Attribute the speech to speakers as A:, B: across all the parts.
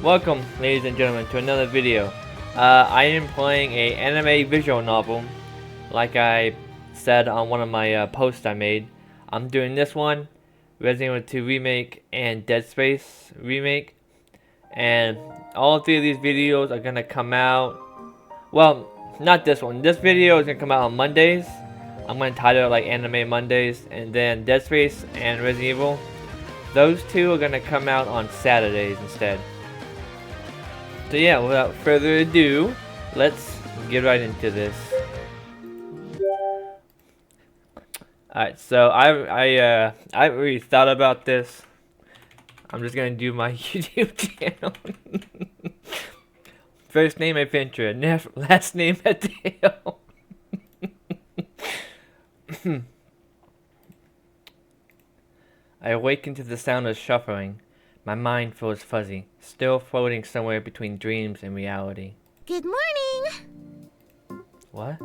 A: Welcome, ladies and gentlemen, to another video. I am playing a anime visual novel, like I said on one of my posts I made. I'm doing this one, Resident Evil 2 Remake and Dead Space Remake. And all three of these videos are gonna come out, well, not this one. This video is gonna come out on Mondays. I'm gonna title it like Anime Mondays, and then Dead Space and Resident Evil, those two are gonna come out on Saturdays instead. So yeah, without further ado, let's get right into this. Alright, so I haven't really thought about this. I'm just gonna do my YouTube channel. First name Adventure, last name Ethereal. I awaken to the sound of shuffling. My mind feels fuzzy, still floating somewhere between dreams and reality.
B: Good morning!
A: What?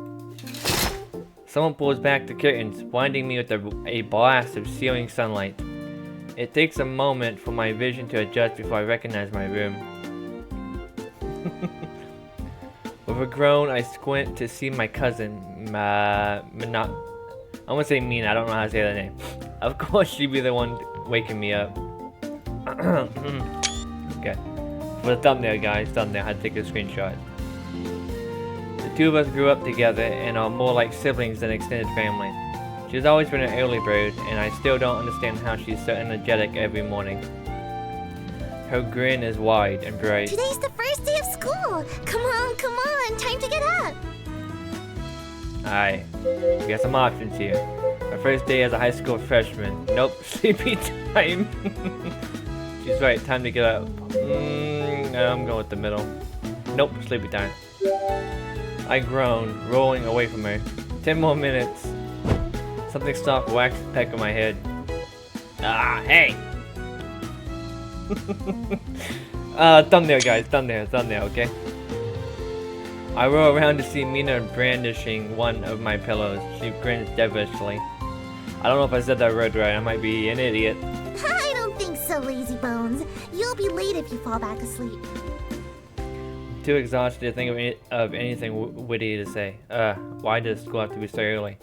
A: Someone pulls back the curtains, blinding me with a blast of searing sunlight. It takes a moment for my vision to adjust before I recognize my room. With a groan, I squint to see my cousin, I want to say Mina, I don't know how to say that name. Of course she'd be the one waking me up. Okay. For the thumbnail, guys, I had to take a screenshot. The two of us grew up together and are more like siblings than extended family. She's always been an early bird, and I still don't understand how she's so energetic every morning. Her grin is wide and bright.
B: Today's the first day of school! Come on, time to get up!
A: Alright, we got some options here. My first day as a high school freshman. Nope, sleepy time. She's right, time to get up. I'm going with the middle. Nope, sleepy time. I groan, rolling away from her. 10 more minutes. Something soft whacks the peck of my head. Ah, hey! Thumbnail, guys, thumbnail, okay? I roll around to see Mina brandishing one of my pillows. She grins devilishly. I don't know if I said that word right, I might be an idiot.
B: I don't think so, lazy bones. You'll be late if you fall back asleep.
A: Too exhausted to think of anything witty to say. Why does school have to be so early?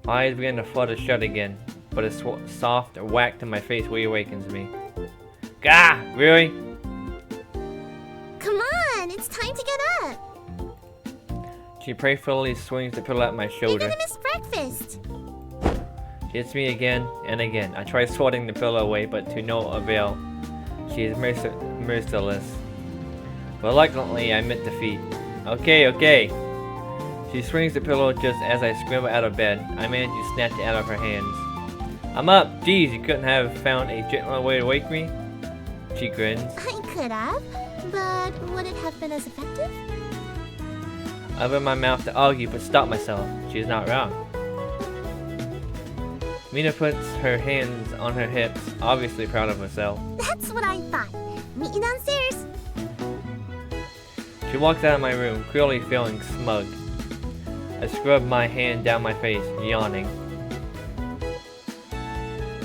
A: My eyes begin to flutter shut again, but a soft whack to my face reawakens me. Gah! Really?
B: Come on, it's time to get up.
A: She prayerfully swings the pillow at my shoulder.
B: You're gonna miss breakfast.
A: She hits me again and again. I try swatting the pillow away, but to no avail. She is merciless. Reluctantly, I admit defeat. Okay. She swings the pillow just as I scramble out of bed. I manage to snatch it out of her hands. I'm up! Geez, you couldn't have found a gentler way to wake me? She grins.
B: I could have, but would it have been as effective?
A: I open my mouth to argue, but stop myself. She is not wrong. Mina puts her hands on her hips, obviously proud of herself.
B: That's what I thought. Meet you downstairs.
A: She walks out of my room, clearly feeling smug. I scrub my hand down my face, yawning.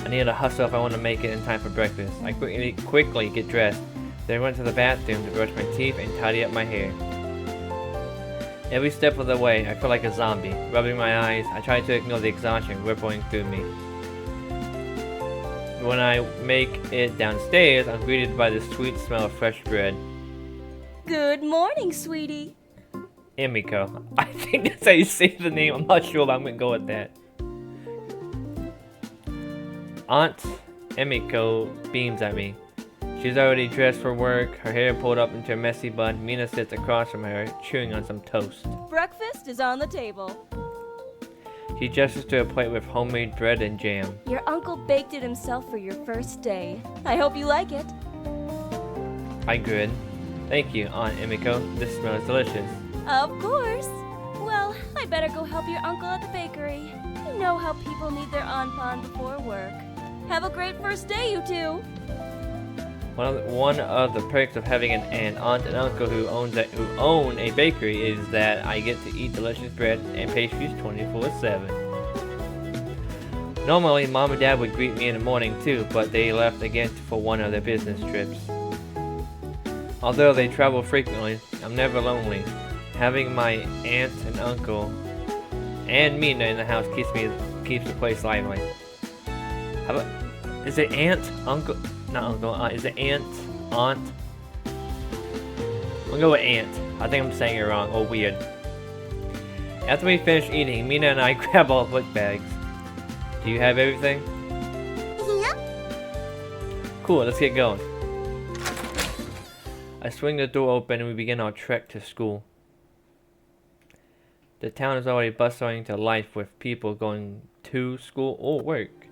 A: I need to hustle if I want to make it in time for breakfast. I quickly get dressed, then run to the bathroom to brush my teeth and tidy up my hair. Every step of the way, I feel like a zombie. Rubbing my eyes, I try to ignore the exhaustion rippling through me. When I make it downstairs, I'm greeted by the sweet smell of fresh bread.
C: Good morning, sweetie.
A: Emiko. I think that's how you say the name. I'm not sure, but I'm gonna go with that. Aunt Emiko beams at me. She's already dressed for work, her hair pulled up into a messy bun. Mina sits across from her, chewing on some toast.
C: Breakfast is on the table.
A: She gestures to a plate with homemade bread and jam.
C: Your uncle baked it himself for your first day. I hope you like it.
A: I grin. Thank you, Aunt Emiko. This smells delicious.
C: Of course. Well, I better go help your uncle at the bakery. You know how people need their anpan before work. Have a great first day, you two.
A: One of the perks of having an aunt and uncle who own a bakery is that I get to eat delicious bread and pastries 24/7. Normally, Mom and Dad would greet me in the morning too, but they left again for one of their business trips. Although they travel frequently, I'm never lonely. Having my aunt and uncle and Mina in the house keeps the place lively. How about, is it aunt, uncle, not uncle, is it aunt, aunt? I'll go with aunt. I think I'm saying it wrong, or weird. After we finish eating, Mina and I grab all book bags. Do you have everything?
B: Yep.
A: Cool, let's get going. I swing the door open and we begin our trek to school. The town is already bustling to life with people going to school or work.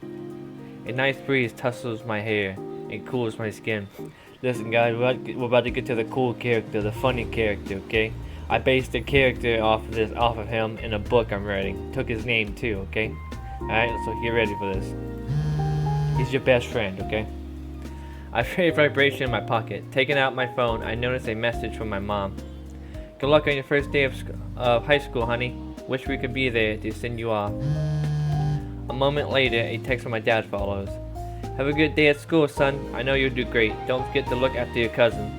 A: A nice breeze tussles my hair and cools my skin. Listen guys, we're about to get to the cool character, the funny character, okay? I based the character off of him in a book I'm writing. Took his name too, okay? Alright, so get ready for this. He's your best friend, okay? I feel a vibration in my pocket. Taking out my phone, I notice a message from my mom. Good luck on your first day of high school, honey. Wish we could be there to send you off. A moment later, a text from my dad follows. Have a good day at school, son. I know you'll do great. Don't forget to look after your cousin.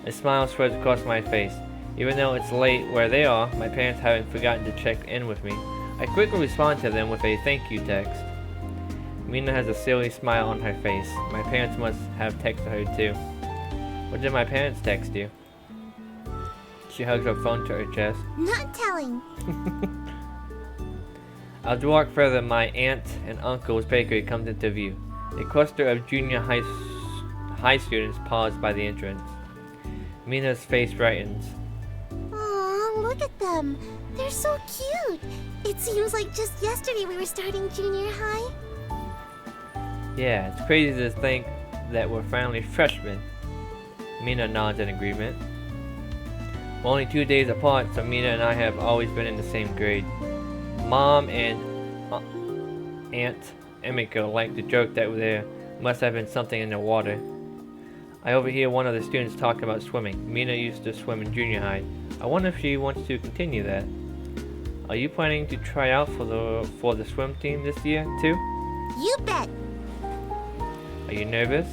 A: A smile spreads across my face. Even though it's late where they are, my parents haven't forgotten to check in with me. I quickly respond to them with a thank you text. Mina has a silly smile on her face. My parents must have texted her too. What did my parents text you? She hugs her phone to her chest.
B: Not telling.
A: As we walk further, my aunt and uncle's bakery comes into view. A cluster of junior high students pause by the entrance. Mina's face brightens.
B: Aw, look at them. They're so cute. It seems like just yesterday we were starting junior high.
A: Yeah, it's crazy to think that we're finally freshmen. Mina nods in agreement. We're only 2 days apart, so Mina and I have always been in the same grade. Mom and Aunt Emiko like to joke that there must have been something in the water. I overhear one of the students talking about swimming. Mina used to swim in junior high. I wonder if she wants to continue that. Are you planning to try out for the swim team this year too?
B: You bet.
A: Are you nervous?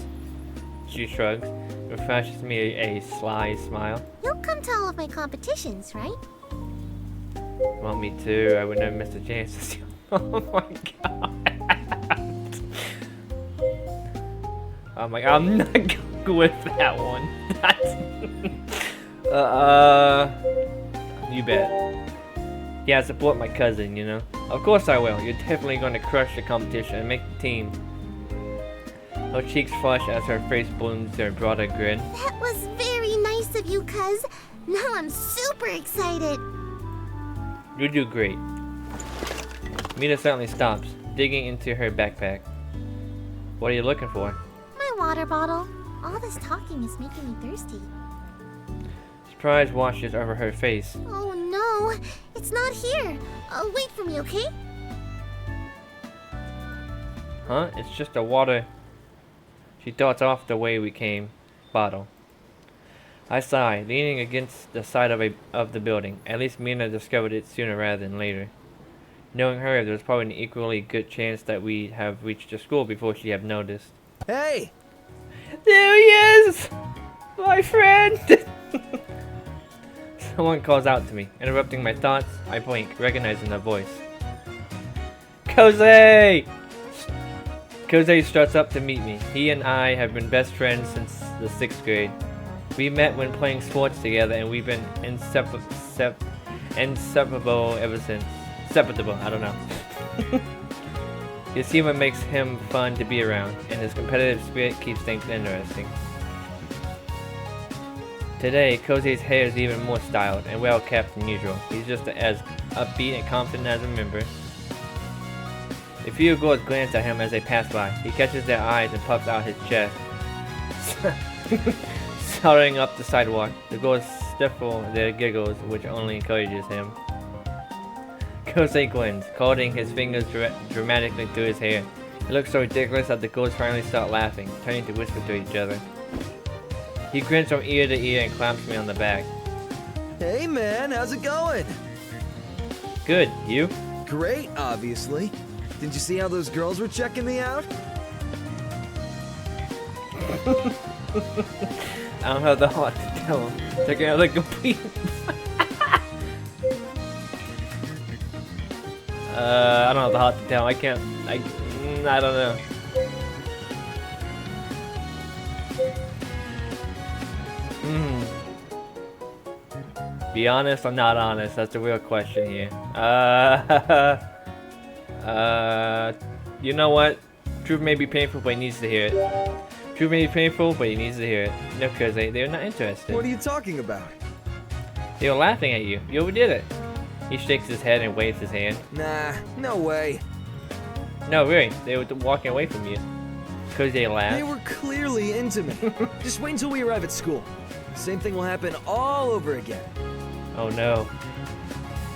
A: She shrugs and flashes me a sly smile.
B: You'll come to all of my competitions, right?
A: Want me to? I would never miss a chance to see. Oh my god. Oh my god, I'm not going with that one. That's you bet. Yeah, support my cousin, you know. Of course I will. You're definitely going to crush the competition and make the team. Her cheeks flush as her face blooms to a broader grin.
B: That was very nice of you, cuz. Now I'm super excited.
A: You do great. Mina suddenly stops, digging into her backpack. What are you looking for?
B: My water bottle. All this talking is making me thirsty.
A: Surprise washes over her face.
B: Oh no, it's not here. Wait for me, okay?
A: Huh? It's just a water. She darts off the way we came. Bottle. I sigh, leaning against the side of the building. At least Mina discovered it sooner rather than later. Knowing her, there's probably an equally good chance that we have reached the school before she have noticed.
D: Hey!
A: There he is! My friend! Someone calls out to me, interrupting my thoughts. I blink, recognizing the voice. Kosei! Kosei struts up to meet me. He and I have been best friends since the 6th grade. We met when playing sports together, and we've been inseparable ever since. Separable, I don't know. His humor makes him fun to be around, and his competitive spirit keeps things interesting. Today, Kosei's hair is even more styled and well kept than usual. He's just as upbeat and confident as a member. A few girls glance at him as they pass by. He catches their eyes and puffs out his chest, starting up the sidewalk. The girls stifle their giggles, which only encourages him. Kosei grins, holding his fingers dramatically through his hair. It looks so ridiculous that the girls finally start laughing, turning to whisper to each other. He grins from ear to ear and claps me on the back.
D: Hey man, how's it going?
A: Good, you?
D: great, obviously. Didn't you see how those girls were checking me out?
A: I don't have the heart to tell him. Check out the complete. I don't have the heart to tell him. I can't. I don't know. Be honest or not honest? That's the real question here. You know what? Truth may be painful, but he needs to hear it. Truth may be painful, but he needs to hear it. No, because they're not interested.
D: What are you talking about?
A: They were laughing at you. You overdid it. He shakes his head and waves his hand.
D: Nah, no way.
A: No, really. They were walking away from you. Because they laughed.
D: They were clearly into me. Just wait until we arrive at school. Same thing will happen all over again.
A: Oh no.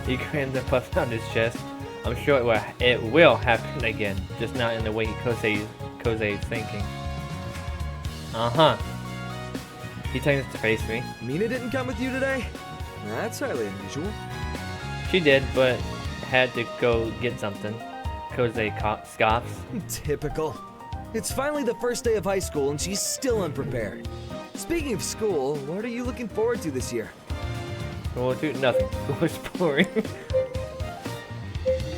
A: He grinned and puffed out his chest. I'm sure it will happen again. Just not in the way Kosei's thinking. Uh-huh. He turns to face me.
D: Mina didn't come with you today? That's highly unusual.
A: She did, but had to go get something. Kosei scoffs.
D: Typical. It's finally the first day of high school and she's still unprepared. Speaking of school, what are you looking forward to this year?
A: Well, do nothing. School is boring.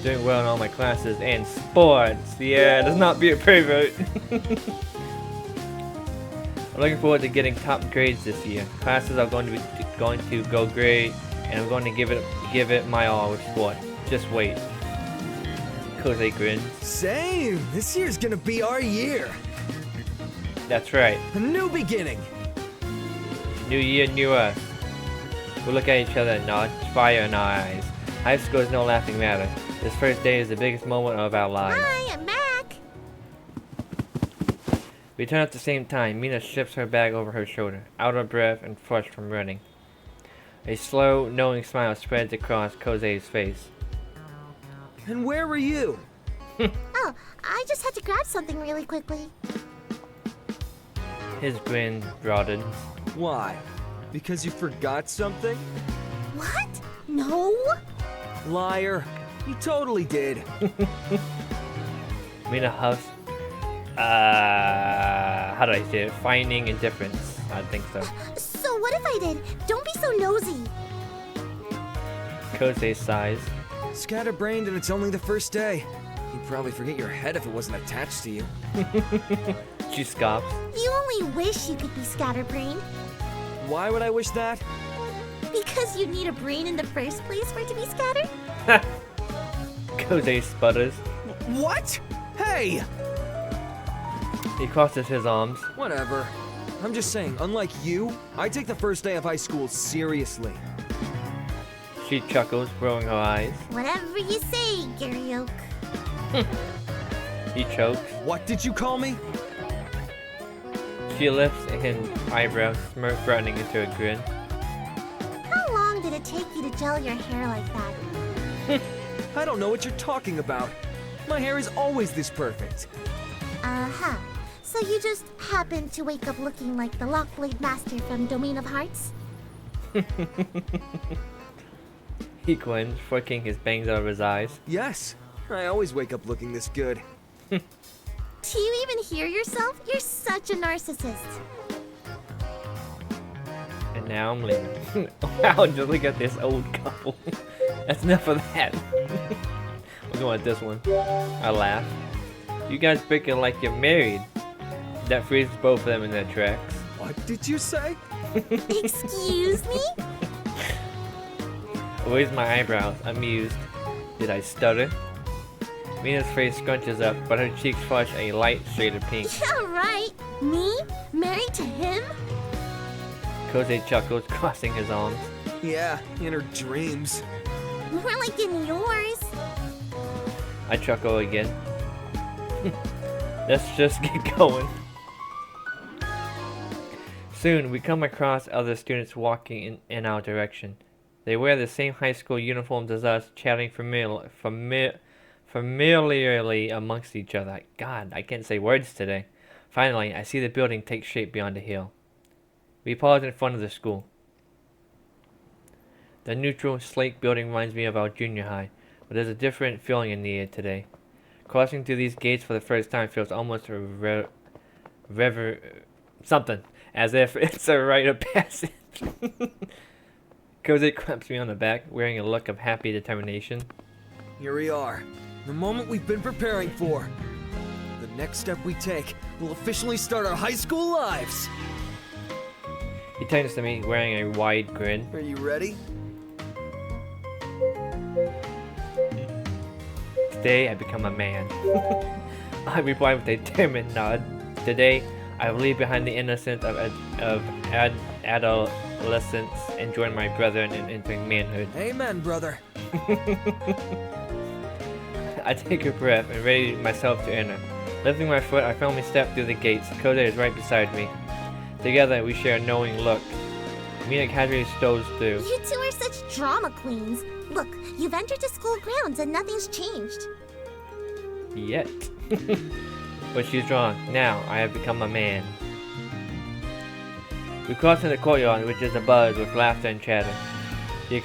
A: Doing well in all my classes and sports. Yeah, does not be a favorite. I'm looking forward to getting top grades this year. Classes are going to go great, and I'm going to give it my all with sport. Just wait. Kosei grins.
D: Same. This year's gonna be our year.
A: That's right.
D: A new beginning.
A: New year, new us. We look at each other and nod, fire in our eyes. High school is no laughing matter. This first day is the biggest moment of our lives.
B: Hi, I'm back.
A: We turn at the same time. Mina shifts her bag over her shoulder, out of breath and flushed from running. A slow, knowing smile spreads across Kosei's face.
D: And where were you?
B: Oh, I just had to grab something really quickly.
A: His grin broadens.
D: Why? Because you forgot something?
B: What? No?
D: Liar. You totally did.
A: Mina huffs. How do I say it? Finding indifference. I think so.
B: So what if I did? Don't be so nosy.
A: Kosei sighs.
D: Scatterbrained and it's only the first day. You'd probably forget your head if it wasn't attached to you.
A: She scoffs.
B: You only wish you could be scatterbrained.
D: Why would I wish that?
B: Because you need a brain in the first place for it to be scattered?
A: Kosei sputters.
D: What? Hey!
A: He crosses his arms.
D: Whatever. I'm just saying, unlike you, I take the first day of high school seriously.
A: She chuckles, rolling her eyes.
B: Whatever you say, Gary Oak.
A: He chokes.
D: What did you call me?
A: She lifts an eyebrow, smirk broadening into a grin.
B: How long did it take you to gel your hair like that?
D: I don't know what you're talking about. My hair is always this perfect.
B: Uh-huh. So you just happened to wake up looking like the Lockblade Master from Domain of Hearts?
A: He grins, flicking his bangs out of his eyes.
D: Yes, I always wake up looking this good.
B: Do you even hear yourself? You're such a narcissist.
A: And now I'm leaving. Wow, just look at this old couple. That's enough of that. We're going with this one. I laugh. You guys breaking like you're married. That freezes both of them in their tracks.
D: What did you say?
B: Excuse me?
A: I raise my eyebrows, amused. Did I stutter? Mina's face scrunches up, but her cheeks flush a light shade of pink.
B: Yeah, right. Me? Married to him?
A: Kosei chuckles, crossing his arms.
D: Yeah, in her dreams.
B: More like in yours.
A: I chuckle again. Let's just get going. Soon, we come across other students walking in our direction. They wear the same high school uniforms as us, chatting familiarly amongst each other. God, I can't say words today. Finally, I see the building take shape beyond the hill. We pause in front of the school. The neutral, slate building reminds me of our junior high, but there's a different feeling in the air today. Crossing through these gates for the first time feels almost something, as if it's a rite of passage. Cozy claps me on the back, wearing a look of happy determination.
D: Here we are, the moment we've been preparing for. The next step we take will officially start our high school lives.
A: He turns to me, wearing a wide grin.
D: Are you ready?
A: Today, I become a man. I reply with a determined nod. Today, I will leave behind the innocence of adolescence and join my brethren in entering manhood.
D: Amen, brother.
A: I take a breath and ready myself to enter. Lifting my foot, I firmly step through the gates. Koze is right beside me. Together, we share a knowing look. Mina casually stows through.
B: You two are such drama queens. Look, you've entered the school grounds and nothing's changed.
A: Yet. But she's wrong. Now, I have become a man. We cross into the courtyard, which is abuzz with laughter and chatter. The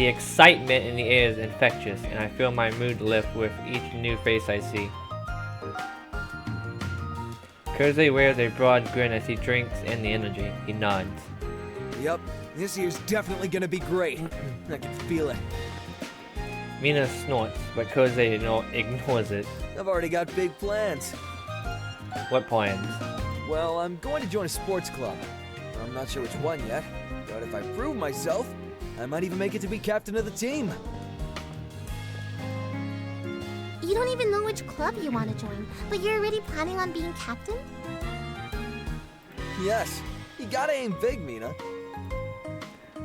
A: excitement in the air is infectious, and I feel my mood lift with each new face I see. Koze wears a broad grin as he drinks in the energy. He nods.
D: Yep, this year's definitely gonna be great. I can feel it.
A: Mina snorts, but Koze ignores it.
D: I've already got big plans.
A: What plans?
D: Well, I'm going to join a sports club. I'm not sure which one yet, but if I prove myself, I might even make it to be captain of the team.
B: You don't even know which club you want to join, but you're already planning on being captain?
D: Yes, you gotta aim big, Mina.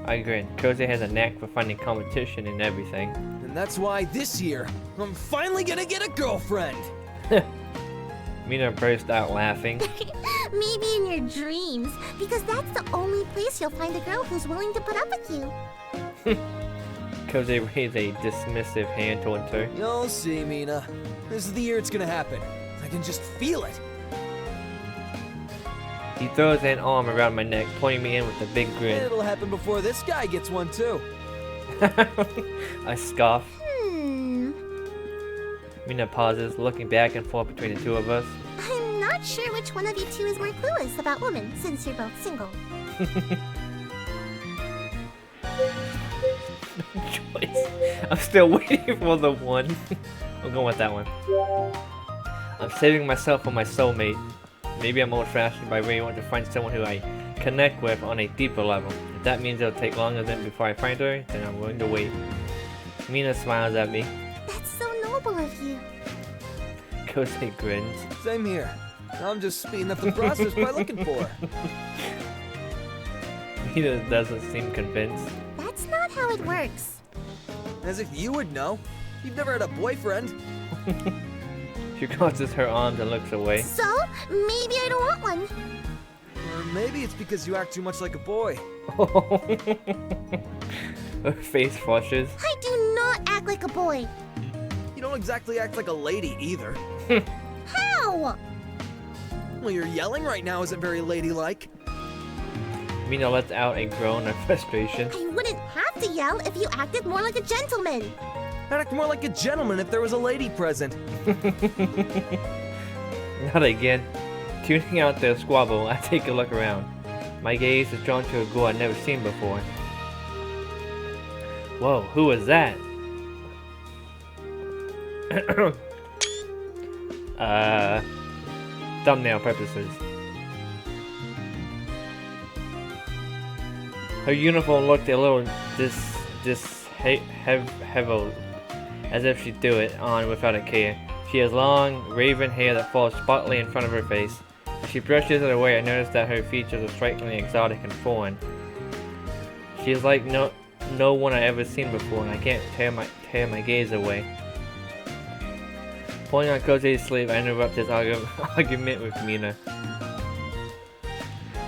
A: I grin. Koze has a knack for finding competition in everything.
D: And that's why this year, I'm finally gonna get a girlfriend.
A: Mina burst out laughing.
B: Maybe in your dreams, because that's the only place you'll find a girl who's willing to put up with you.
A: Koze raised a dismissive hand towards her.
D: You'll see, Mina. This is the year it's gonna happen. I can just feel it.
A: He throws an arm around my neck, pointing me in with a big grin.
D: It'll happen before this guy gets one too.
A: I scoff.
B: Hmm.
A: Mina pauses, looking back and forth between the two of us.
B: I'm not sure which one of you two is more clueless about women, since you're both single.
A: Choice. I'm still waiting for the one. I'm going with that one. I'm saving myself for my soulmate. Maybe I'm old-fashioned, but I really want to find someone who I connect with on a deeper level. If that means it'll take longer than before I find her, then I'm willing to wait. Mina smiles at me.
B: That's so noble of you.
A: Koze grins.
D: Same here. I'm just speeding up the process by looking for her.
A: Mina doesn't seem convinced.
B: That's not how it works.
D: As if you would know. You've never had a boyfriend.
A: She crosses her arms and looks away.
B: So, maybe I don't want one.
D: Or maybe it's because you act too much like a boy.
A: Her face flushes.
B: I do not act like a boy.
D: You don't exactly act like a lady either.
B: How?
D: Well, your yelling right now isn't very ladylike.
A: Mina lets out a groan of frustration.
B: I wouldn't have to yell if you acted more like a gentleman.
D: I'd act more like a gentleman if there was a lady present.
A: Not again. Tuning out the squabble, I take a look around. My gaze is drawn to a girl I've never seen before. Whoa, who was that? Thumbnail purposes. Her uniform looked a little disheveled, as if she threw it on without a care. She has long, raven hair that falls spotlessly in front of her face. As she brushes it away, I notice that her features are strikingly exotic and foreign. She is like no one I've ever seen before, and I can't tear my gaze away. Pulling on Koze's sleeve, I interrupt his argument with Mina.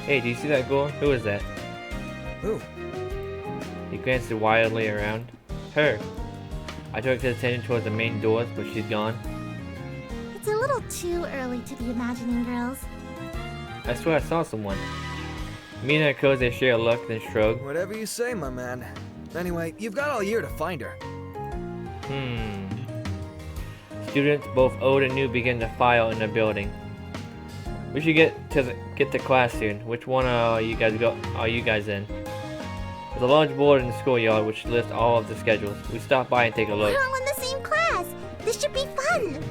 A: Hey, do you see that girl? Who is that?
D: Who?
A: He glances wildly around. Her. I direct his attention towards the main doors, but she's gone.
B: It's a little too early to be imagining girls.
A: I swear I saw someone. Mina and Koze share a look, then shrug.
D: Whatever you say, my man. Anyway, you've got all year to find her.
A: Students, both old and new, begin to file in the building. We should get to class soon. Which one are you guys in? There's a large board in the schoolyard which lists all of the schedules. We stop by and take a look.
B: We're all in the same class. This should be fun.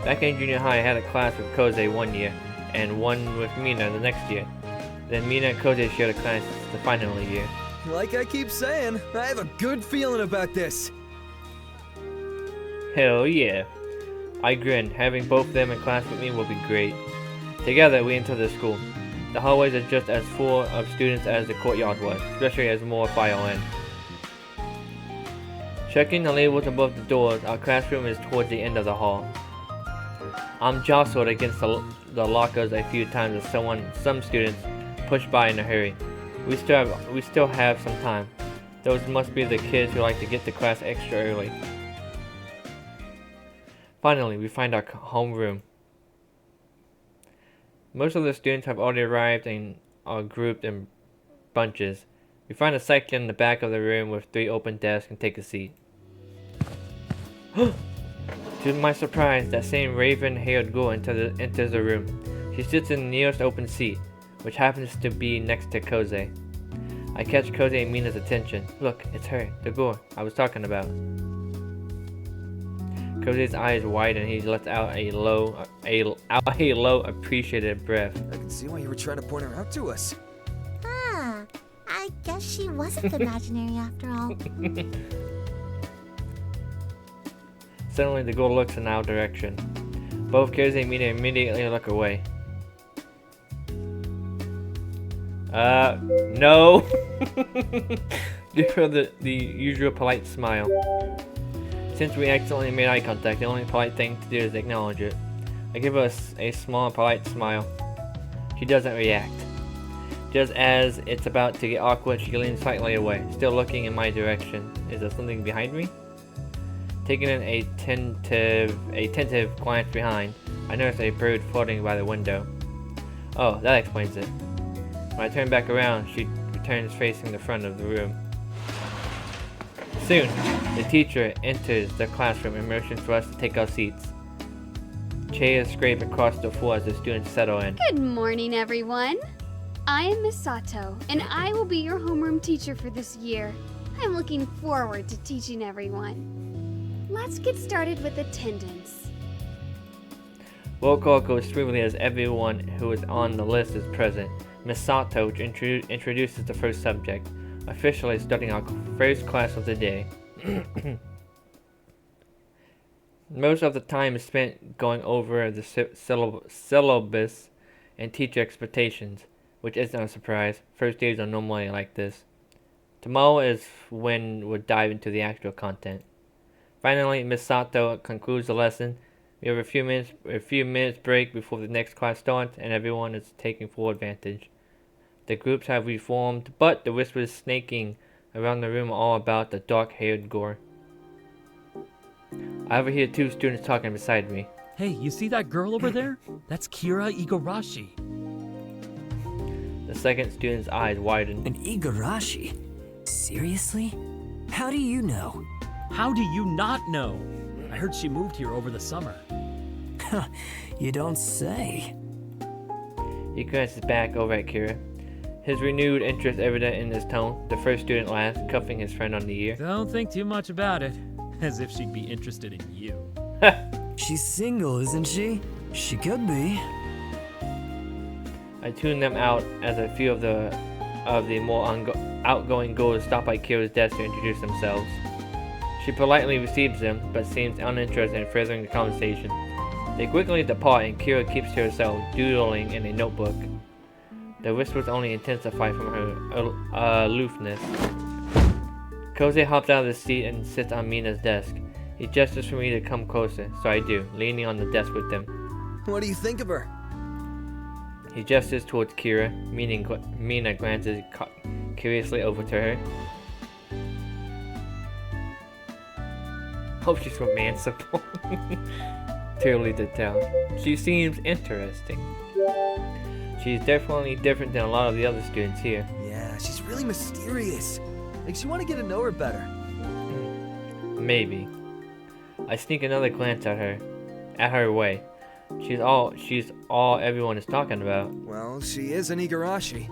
A: Back in junior high, I had a class with Koze one year, and one with Mina the next year. Then Mina and Koze shared a class the final year.
D: Like I keep saying, I have a good feeling about this.
A: Hell yeah. I grinned. Having both of them in class with me will be great. Together, we enter the school. The hallways are just as full of students as the courtyard was, especially as more file in. Checking the labels above the doors, our classroom is towards the end of the hall. I'm jostled against the lockers a few times as some students push by in a hurry. We still have some time. Those must be the kids who like to get to class extra early. Finally, we find our homeroom. Most of the students have already arrived and are grouped in bunches. We find a section in the back of the room with 3 open desks and take a seat. To my surprise, that same raven-haired girl enters the room. She sits in the nearest open seat, which happens to be next to Koze. I catch Koze and Mina's attention. Look, it's her, the girl I was talking about. Koze's eyes widen and he lets out a low, appreciative breath.
D: I can see why you were trying to point her out to us.
B: Ah, I guess she wasn't imaginary after all.
A: Suddenly, the girl looks in our direction. Both Koze and Mina immediately look away. No! Give her the usual polite smile. Since we accidentally made eye contact, the only polite thing to do is acknowledge it. I give her a small, polite smile. She doesn't react. Just as it's about to get awkward, she leans slightly away, still looking in my direction. Is there something behind me? Taking in a tentative glance behind, I notice a bird floating by the window. Oh, that explains it. When I turn back around, she returns facing the front of the room. Soon, the teacher enters the classroom and motions for us to take our seats. Chairs scrape across the floor as the students settle in.
E: Good morning, everyone. I am Miss Sato, and I will be your homeroom teacher for this year. I'm looking forward to teaching everyone. Let's get started with attendance.
A: Roll call goes smoothly as everyone who is on the list is present. Miss Sato introduces the first subject, officially starting our first class of the day. Most of the time is spent going over the syllabus and teacher expectations, which isn't a surprise. First days are normally like this. Tomorrow is when we'll dive into the actual content. Finally, Miss Sato concludes the lesson. We have a few minutes break before the next class starts, and everyone is taking full advantage. The groups have reformed, but the whispers snaking around the room are all about the dark-haired Gore. I overhear 2 students talking beside me.
F: Hey, you see that girl over there? That's Kira Igarashi.
A: The second student's eyes widen.
G: An Igarashi? Seriously? How do you know?
F: How do you not know? I heard she moved here over the summer.
G: You don't say.
A: He glances back over at Kira. His renewed interest evident in his tone. The first student laughs, cuffing his friend on the ear.
F: Don't think too much about it. As if she'd be interested in you.
G: She's single, isn't she? She could be.
A: I tune them out as a few of the more outgoing girls stop by Kira's desk to introduce themselves. She politely receives them, but seems uninterested in furthering the conversation. They quickly depart, and Kira keeps to herself, doodling in a notebook. The whispers only intensify from her aloofness. Koze hops out of the seat and sits on Mina's desk. He gestures for me to come closer, so I do, leaning on the desk with him.
D: What do you think of her?
A: He gestures towards Kira, Mina glances curiously over to her. Hope she's romanceable. Too early to tell. She seems interesting. She's definitely different than a lot of the other students here.
D: Yeah, she's really mysterious. Makes you want to get to know her better.
A: Maybe. I sneak another glance at her way. She's all everyone is talking about.
D: Well, she is an Igarashi.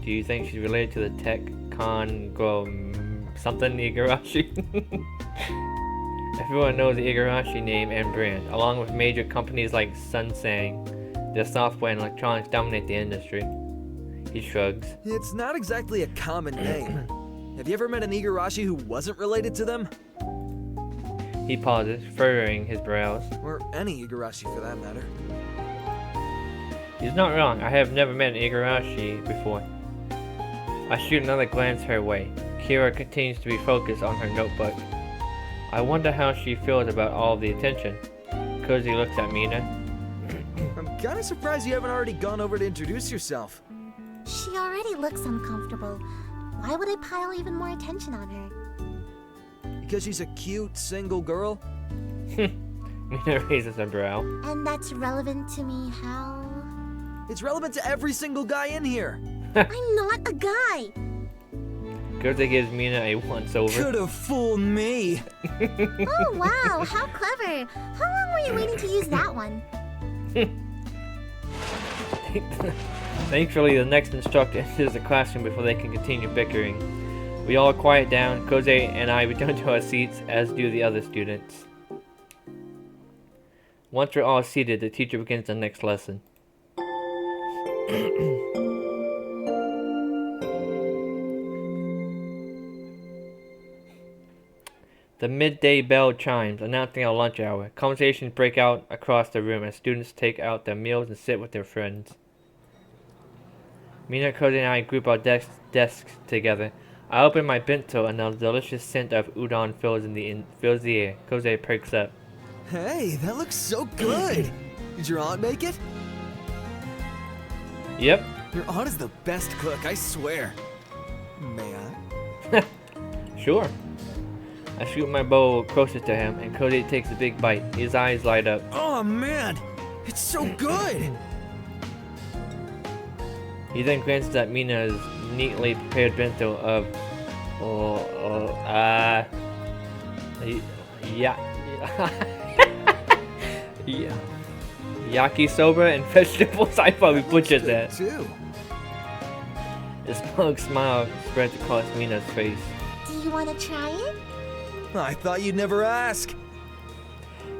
A: Do you think she's related to the tech Congo something Igarashi? Everyone knows the Igarashi name and brand, along with major companies like Sunsang. Their software and electronics dominate the industry. He shrugs.
D: It's not exactly a common name. Have you ever met an Igarashi who wasn't related to them?
A: He pauses, furrowing his brows.
D: Or any Igarashi for that matter.
A: He's not wrong. I have never met an Igarashi before. I shoot another glance her way. Kira continues to be focused on her notebook. I wonder how she feels about all of the attention. Cozy looks at Mina.
D: I'm kinda surprised you haven't already gone over to introduce yourself.
B: She already looks uncomfortable. Why would I pile even more attention on her?
D: Because she's a cute, single girl?
A: Mina raises a brow.
B: And that's relevant to me how?
D: It's relevant to every single guy in here.
B: I'm not a guy.
A: Cozy gives Mina a once-over.
D: Could've fooled me.
B: Oh wow, how clever. How long were you waiting to use that one?
A: Thankfully, the next instructor enters the classroom before they can continue bickering. We all quiet down. Koze and I return to our seats, as do the other students. Once we're all seated, the teacher begins the next lesson. The midday bell chimes, announcing our lunch hour. Conversations break out across the room as students take out their meals and sit with their friends. Mina, Koze, and I group our desks together. I open my bento and the delicious scent of udon fills the air. Koze perks up.
D: Hey, that looks so good. Did your aunt make it?
A: Yep.
D: Your aunt is the best cook, I swear. May I?
A: Sure. I scoop my bowl closer to him, and Koze takes a big bite. His eyes light up.
D: Oh man, it's so good.
A: He then glances at Mina's neatly prepared bento of yakisoba and vegetables. I probably butchered that.
D: Too.
A: A smug smile spreads across Mina's face.
B: Do you want to try it?
D: I thought you'd never ask.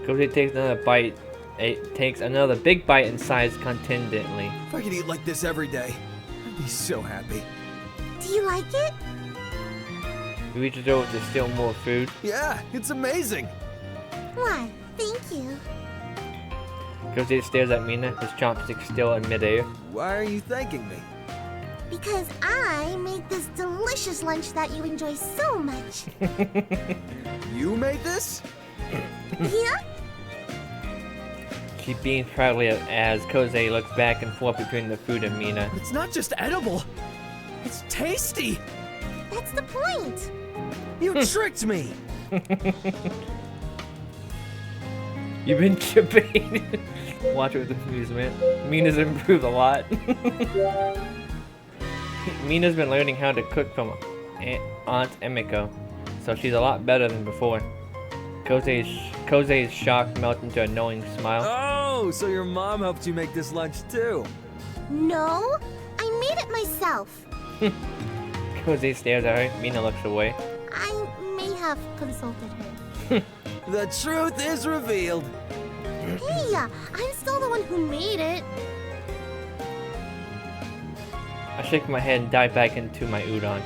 A: Koze takes another big bite and sighs contentedly.
D: If I could eat like this every day, I'd be so happy.
B: Do you like it?
A: He reaches over to steal more food.
D: Yeah, it's amazing.
B: Why, thank you.
A: Koze stares at Mina, his chopsticks still in midair.
D: Why are you thanking me?
B: Because I made this delicious lunch that you enjoy so much.
D: You made this?
B: Yeah?
A: She beams proudly as Koze looks back and forth between the food and Mina.
D: It's not just edible. It's tasty.
B: That's the point.
D: You tricked me.
A: You've been chipping. Watch it with amusement. Mina's improved a lot. Mina's been learning how to cook from Aunt Emiko, so she's a lot better than before. Koze's shock melts into a knowing smile.
D: Oh, so your mom helped you make this lunch too?
B: No, I made it myself.
A: Koze stares at her. Mina looks away.
B: I may have consulted her.
D: The truth is revealed.
B: Hey, I'm still the one who made it.
A: I shake my head and dive back into my udon.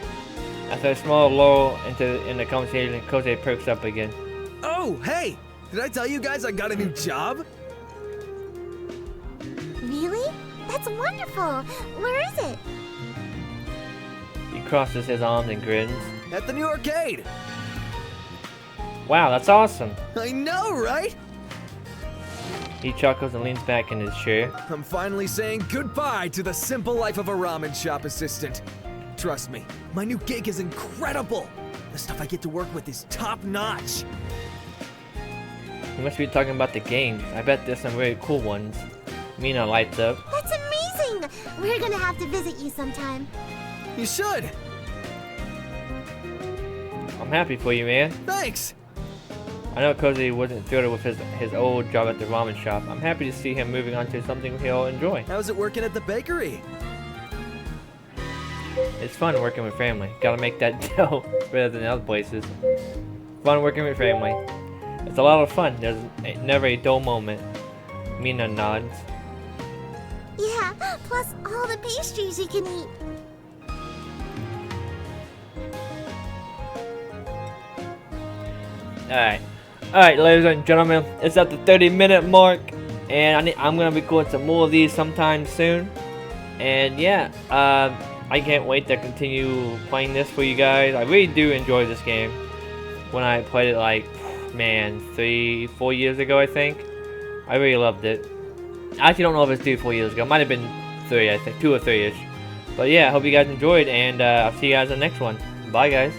A: After a small lull in the conversation, Koze perks up again.
D: Oh, hey! Did I tell you guys I got a new job?
B: Really? That's wonderful. Where is it?
A: He crosses his arms and grins.
D: At the new arcade.
A: Wow, that's awesome.
D: I know, right?
A: He chuckles and leans back in his chair.
D: I'm finally saying goodbye to the simple life of a ramen shop assistant. Trust me, my new gig is incredible. The stuff I get to work with is top notch.
A: You must be talking about the games. I bet there's some very cool ones. Mina lights up.
B: That's amazing. We're gonna have to visit you sometime.
D: You should.
A: I'll I'm happy for you, man.
D: Thanks!
A: I know Cozy wasn't thrilled with his old job at the ramen shop. I'm happy to see him moving on to something he'll enjoy.
D: How's it working at the bakery?
A: It's fun working with family. Gotta make that dough better than other places. Fun working with family. It's a lot of fun. There's never a dull moment. Mina nods.
B: Yeah, plus all the pastries you can eat.
A: Alright, ladies and gentlemen, it's at the 30-minute mark, and I'm gonna record some more of these sometime soon. And yeah, I can't wait to continue playing this for you guys. I really do enjoy this game. When I played it, like, man, 3-4 years ago, I think. I really loved it. I actually don't know if it's 3 or 4 years ago. It might have been 3, I think, 2 or 3-ish. But yeah, I hope you guys enjoyed, and I'll see you guys in the next one. Bye, guys.